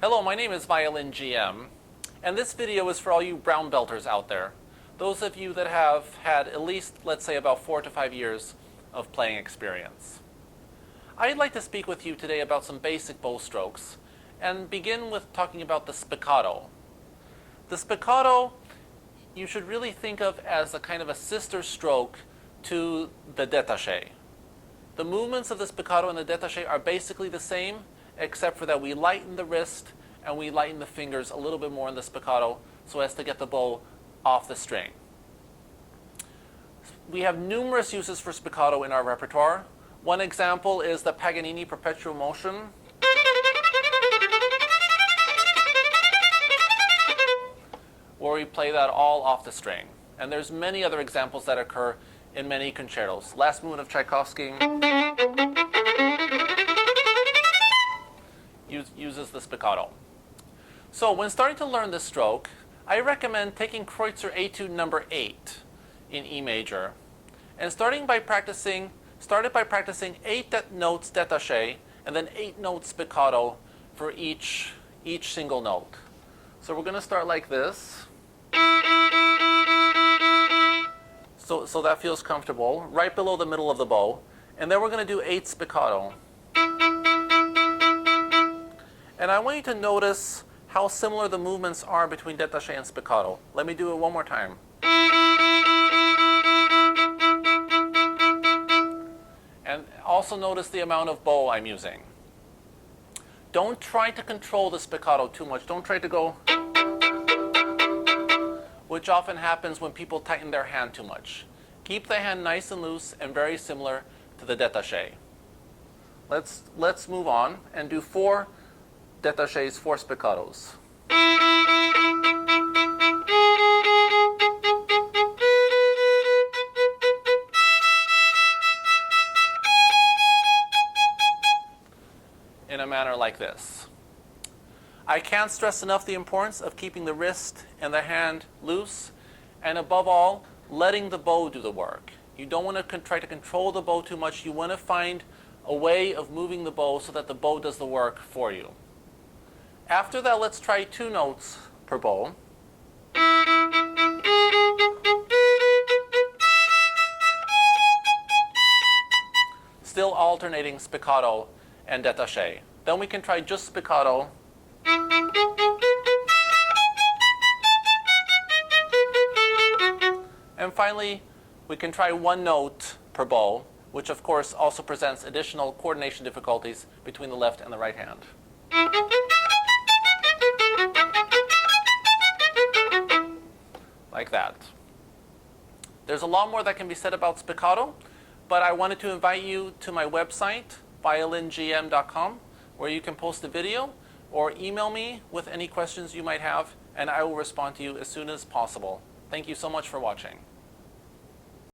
Hello, my name is Violin GM, and this video is for all you brown belters out there. Those of you that have had at least, let's say, about 4 to 5 years of playing experience. I'd like to speak with you today about some basic bow strokes, and begin with talking about the spiccato. The spiccato you should really think of as a kind of a sister stroke to the détaché. The movements of the spiccato and the détaché are basically the same, except for that we lighten the wrist and we lighten the fingers a little bit more in the spiccato so as to get the bow off the string. We have numerous uses for spiccato in our repertoire. One example is the Paganini perpetual motion, where we play that all off the string. And there's many other examples that occur in many concertos. Last movement of Tchaikovsky uses the spiccato. So when starting to learn this stroke, I recommend taking Kreutzer Etude number 8 in E major, and started by practicing 8 notes détaché and then 8 notes spiccato for each single note. So we're going to start like this. So that feels comfortable, right below the middle of the bow. And then we're going to do 8 spiccato. And I want you to notice how similar the movements are between détaché and spiccato. Let me do it one more time. And also notice the amount of bow I'm using. Don't try to control the spiccato too much. Don't try to go, which often happens when people tighten their hand too much. Keep the hand nice and loose and very similar to the détaché. Let's move on and do 4 détachés, 4 spiccatos. In a manner like this. I can't stress enough the importance of keeping the wrist and the hand loose, and above all, letting the bow do the work. You don't want to try to control the bow too much. You want to find a way of moving the bow so that the bow does the work for you. After that, let's try 2 notes per bow. Still alternating spiccato and détaché. Then we can try just spiccato. And finally, we can try 1 note per bow, which of course also presents additional coordination difficulties between the left and the right hand. Like that. There's a lot more that can be said about spiccato, but I wanted to invite you to my website, violingm.com, where you can post a video or email me with any questions you might have, and I will respond to you as soon as possible. Thank you so much for watching.